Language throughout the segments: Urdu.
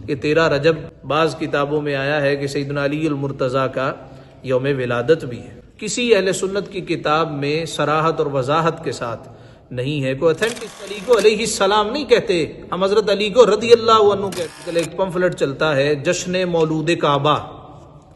کہ 13 رجب بعض کتابوں میں آیا ہے کہ سیدنا علی المرتضیٰ کا یوم ولادت بھی ہے۔ کسی اہل سنت کی کتاب میں صراحت اور وضاحت کے ساتھ نہیں ہے، کوئی اتھینٹک علی کو علیہ السلام نہیں کہتے، ہم حضرت علی کو رضی اللہ عنہ کہتے۔ ایک پمفلٹ چلتا ہے جشن مولود کعبہ،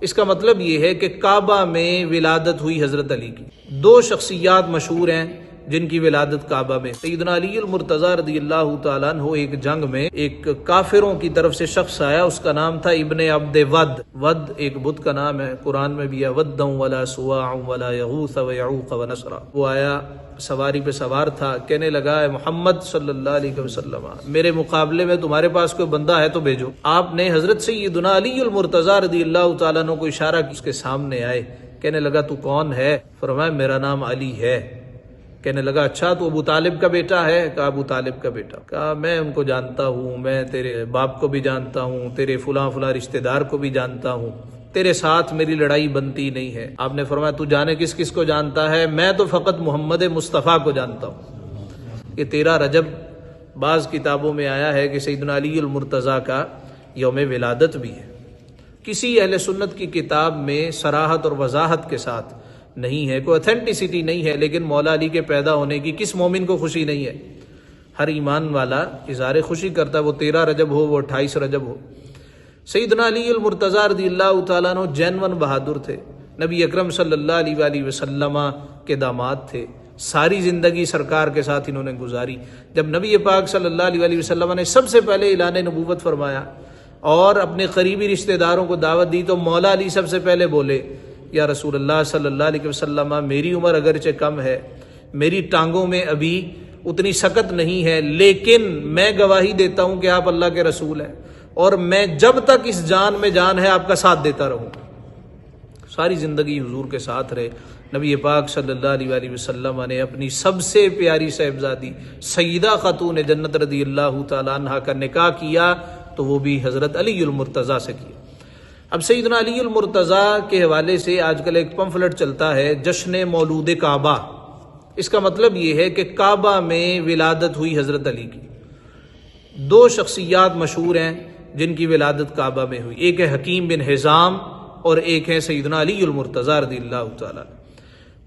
اس کا مطلب یہ ہے کہ کعبہ میں ولادت ہوئی حضرت علی کی۔ 2 شخصیات مشہور ہیں جن کی ولادت کعبہ میں، سیدنا علی المرتضیٰ رضی اللہ تعالیٰ عنہ۔ ایک جنگ میں ایک کافروں کی طرف سے شخص آیا، اس کا نام تھا ابن عبد ود۔ ود ایک بت کا نام ہے، قرآن میں بھی ہے ودا ولا سواع ولا یغوث ویعوق ونسرا۔ وہ آیا، سواری پہ سوار تھا، کہنے لگا اے محمد صلی اللہ علیہ وسلم، میرے مقابلے میں تمہارے پاس کوئی بندہ ہے تو بھیجو۔ آپ نے حضرت سیدنا علی المرتضیٰ رضی اللہ تعالیٰ عنہ کو اشارہ کیا، اس کے سامنے آئے، کہنے لگا تو کون ہے؟ فرمایا میرا نام علی ہے۔ کہنے لگا اچھا تو ابو طالب کا بیٹا ہے؟ کہا ابو طالب کا بیٹا۔ کہا میں ان کو جانتا ہوں، میں تیرے باپ کو بھی جانتا ہوں، تیرے فلاں فلاں رشتہ دار کو بھی جانتا ہوں، تیرے ساتھ میری لڑائی بنتی نہیں ہے۔ آپ نے فرمایا تو جانے کس کس کو جانتا ہے؟ میں تو فقط محمد مصطفیٰ کو جانتا ہوں۔ یہ 13 رجب بعض کتابوں میں آیا ہے کہ سیدنا علی المرتضیٰ کا یوم ولادت بھی ہے۔ کسی اہل سنت کی کتاب میں صراحت اور وضاحت کے ساتھ نہیں ہے، کوئی اتھینٹسٹی نہیں ہے، لیکن مولا علی کے پیدا ہونے کی کس مومن کو خوشی نہیں ہے؟ ہر ایمان والا اظہار خوشی کرتا ہے، وہ 13 رجب ہو، وہ 28 رجب ہو۔ سیدنا علی المرتضیٰ رضی اللہ تعالیٰ عنہ جینون بہادر تھے، نبی اکرم صلی اللہ علیہ وآلہ وسلم کے داماد تھے، ساری زندگی سرکار کے ساتھ انہوں نے گزاری۔ جب نبی پاک صلی اللہ علیہ وآلہ وسلم نے سب سے پہلے اعلان نبوت فرمایا اور اپنے قریبی رشتہ داروں کو دعوت دی تو مولا علی سب سے پہلے بولے یا رسول اللہ صلی اللہ علیہ وسلم، میری عمر اگرچہ کم ہے، میری ٹانگوں میں ابھی اتنی سکت نہیں ہے، لیکن میں گواہی دیتا ہوں کہ آپ اللہ کے رسول ہیں، اور میں جب تک اس جان میں جان ہے آپ کا ساتھ دیتا رہوں۔ ساری زندگی حضور کے ساتھ رہے۔ نبی پاک صلی اللہ علیہ وآلہ وسلم نے اپنی سب سے پیاری صاحبزادی سیدہ خاتون جنت رضی اللہ تعالیٰ عنہ کا نکاح کیا تو وہ بھی حضرت علی المرتضیٰ سے کیا۔ اب سیدنا علی المرتضیٰ کے حوالے سے آج کل ایک پمفلٹ چلتا ہے جشن مولود کعبہ، اس کا مطلب یہ ہے کہ کعبہ میں ولادت ہوئی حضرت علی کی۔ 2 شخصیات مشہور ہیں جن کی ولادت کعبہ میں ہوئی، ایک ہے حکیم بن حزام اور ایک ہے سیدنا علی المرتضیٰ رضی اللہ تعالیٰ۔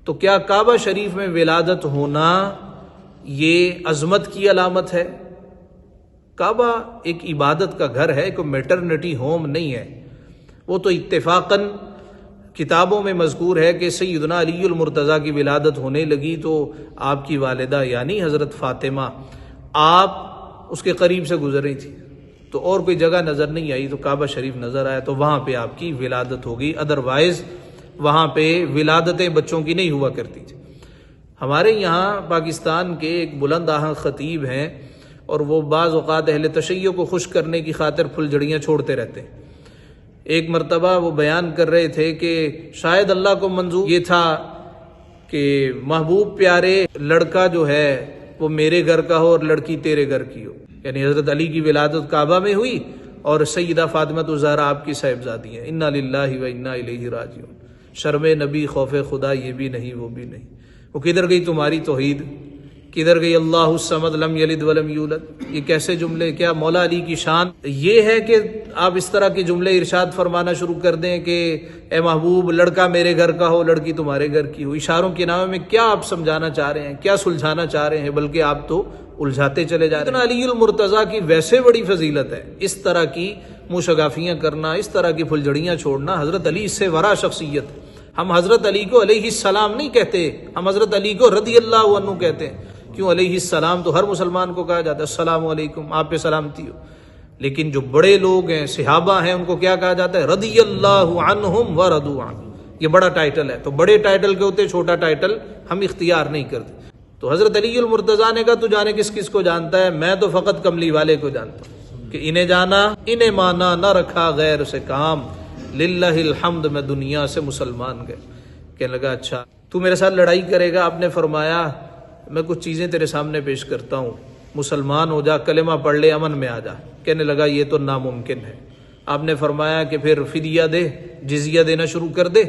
تو کیا کعبہ شریف میں ولادت ہونا یہ عظمت کی علامت ہے؟ کعبہ ایک عبادت کا گھر ہے، کوئی میٹرنٹی ہوم نہیں ہے۔ وہ تو اتفاقاً کتابوں میں مذکور ہے کہ سیدنا علی المرتضیٰ کی ولادت ہونے لگی تو آپ کی والدہ یعنی حضرت فاطمہ آپ اس کے قریب سے گزر رہی تھی، تو اور کوئی جگہ نظر نہیں آئی، تو کعبہ شریف نظر آیا تو وہاں پہ آپ کی ولادت ہوگی، ادروائز وہاں پہ ولادتیں بچوں کی نہیں ہوا کرتی تھی۔ ہمارے یہاں پاکستان کے ایک بلند آہنگ خطیب ہیں اور وہ بعض اوقات اہل تشیع کو خوش کرنے کی خاطر پھلجھڑیاں چھوڑتے رہتے ہیں۔ ایک مرتبہ وہ بیان کر رہے تھے کہ شاید اللہ کو منظور یہ تھا کہ محبوب پیارے لڑکا جو ہے وہ میرے گھر کا ہو اور لڑکی تیرے گھر کی ہو، یعنی حضرت علی کی ولادت کعبہ میں ہوئی اور سیدہ فاطمہ الزہرا آپ کی صاحبزادی ہیں۔ انا للہ و انا الیہ راجعون۔ شرم نبی، خوف خدا، یہ بھی نہیں وہ بھی نہیں۔ وہ کدھر گئی تمہاری توحید؟ کدھر گئی اللہ الصمد لم یلد ولم یولد؟ یہ کیسے جملے؟ کیا مولا علی کی شان یہ ہے کہ آپ اس طرح کے جملے ارشاد فرمانا شروع کر دیں کہ اے محبوب لڑکا میرے گھر کا ہو، لڑکی تمہارے گھر کی ہو؟ اشاروں کے نام میں کیا آپ سمجھانا چاہ رہے ہیں، کیا سلجھانا چاہ رہے ہیں؟ بلکہ آپ تو الجھاتے چلے جا رہے ہیں۔ علی المرتضیٰ کی ویسے بڑی فضیلت ہے، اس طرح کی منہ شگافیاں کرنا، اس طرح کی پھلجھڑیاں چھوڑنا، حضرت علی اس سے ورا شخصیت۔ ہم حضرت علی کو علیہ السلام نہیں کہتے، ہم حضرت علی کو رضی اللہ عنہ کہتے ہیں۔ کیوں علیہ السلام تو ہر مسلمان کو کہا جاتا ہے، السلام علیکم، آپ پہ سلامتی ہو، لیکن جو بڑے لوگ ہیں، صحابہ ہیں، ان کو کیا کہا جاتا ہے؟ رضی اللہ عنہم ورضوا عنہ۔ یہ بڑا ٹائٹل ہے، تو بڑے ٹائٹل کے ہوتے چھوٹا ٹائٹل ہم اختیار نہیں کرتے۔ تو حضرت علی المرتضیٰ نے کہا تو جانے کس کس کو جانتا ہے، میں تو فقط کملی والے کو جانتا ہوں، کہ انہیں جانا انہیں مانا، نہ رکھا غیر سے کام، للہ الحمد میں دنیا سے مسلمان گئے۔ کہنے لگا اچھا تو میرے ساتھ لڑائی کرے گا؟ آپ نے فرمایا میں کچھ چیزیں تیرے سامنے پیش کرتا ہوں، مسلمان ہو جا، کلمہ پڑھ لے، امن میں آ جا۔ کہنے لگا یہ تو ناممکن ہے۔ آپ نے فرمایا کہ پھر فدیہ دے، جزیہ دینا شروع کر دے،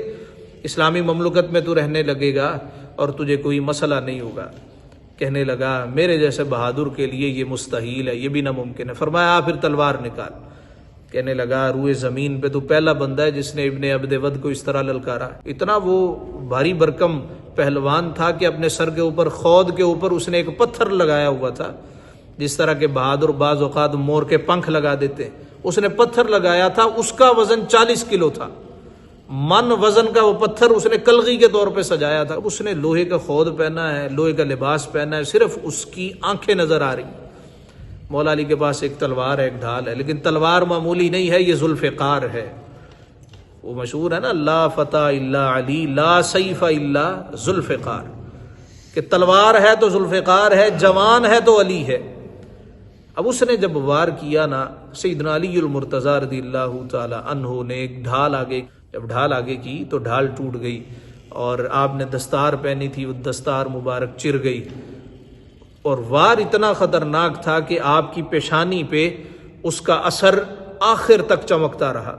اسلامی مملکت میں تو رہنے لگے گا اور تجھے کوئی مسئلہ نہیں ہوگا۔ کہنے لگا میرے جیسے بہادر کے لیے یہ مستحیل ہے، یہ بھی ناممکن ہے۔ فرمایا پھر تلوار نکال۔ کہنے لگا روئے زمین پہ تو پہلا بندہ ہے جس نے ابن عبد ود کو اس طرح للکارا. اتنا وہ بھاری بھرکم پہلوان تھا کہ اپنے سر کے اوپر خود کے اوپر اس نے ایک پتھر لگایا ہوا تھا، جس طرح کے بہادر بعض اوقات مور کے پنکھ لگا دیتے. اس نے پتھر لگایا تھا، اس کا وزن 40 کلو تھا. من وزن کا وہ پتھر اس نے کلغی کے طور پہ سجایا تھا. اس نے لوہے کا خود پہنا ہے، لوہے کا لباس پہنا ہے، صرف اس کی آنکھیں نظر آ رہی. مولا علی کے پاس ایک تلوار ہے، ایک ڈھال ہے، لیکن تلوار معمولی نہیں ہے، یہ ذوالفقار ہے. وہ مشہور ہے نا، لا فتح الا علی لا سیف الا ذوالفقار، کہ تلوار ہے تو ذوالفقار ہے، جوان ہے تو علی ہے. اب اس نے جب وار کیا نا، سیدنا علی المرتضیٰ رضی اللہ تعالی عنہ نے ایک ڈھال آگے، جب ڈھال آگے کی تو ڈھال ٹوٹ گئی، اور آپ نے دستار پہنی تھی، وہ دستار مبارک چر گئی. اور وار اتنا خطرناک تھا کہ آپ کی پیشانی پہ اس کا اثر آخر تک چمکتا رہا.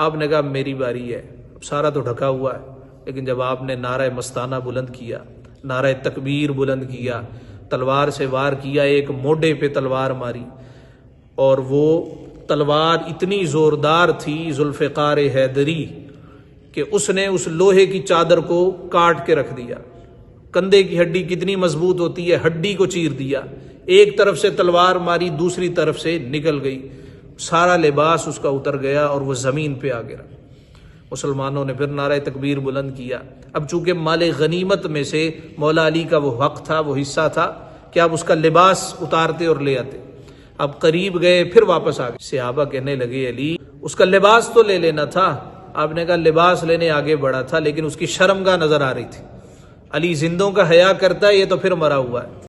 آپ نے کہا میری باری ہے، سارا تو ڈھکا ہوا ہے. لیکن جب آپ نے نعرہ مستانہ بلند کیا، نعرہ تکبیر بلند کیا، تلوار سے وار کیا، ایک موڈے پہ تلوار ماری، اور وہ تلوار اتنی زوردار تھی ذوالفقار حیدری کہ اس نے اس لوہے کی چادر کو کاٹ کے رکھ دیا. کندھے کی ہڈی کتنی مضبوط ہوتی ہے، ہڈی کو چیر دیا. ایک طرف سے تلوار ماری، دوسری طرف سے نکل گئی، سارا لباس اس کا اتر گیا اور وہ زمین پہ آ گرا. مسلمانوں نے پھر نعرہ تکبیر بلند کیا. اب چونکہ مال غنیمت میں سے مولا علی کا وہ حق تھا، وہ حصہ تھا کہ آپ اس کا لباس اتارتے اور لے آتے. اب قریب گئے، پھر واپس آ گئے. صحابہ کہنے لگے علی اس کا لباس تو لے لینا تھا. آپ نے کہا لباس لینے آگے بڑھا تھا، لیکن اس کی شرمگاہ نظر آ رہی تھی. علی زندوں کا حیا کرتا ہے، یہ تو پھر مرا ہوا ہے.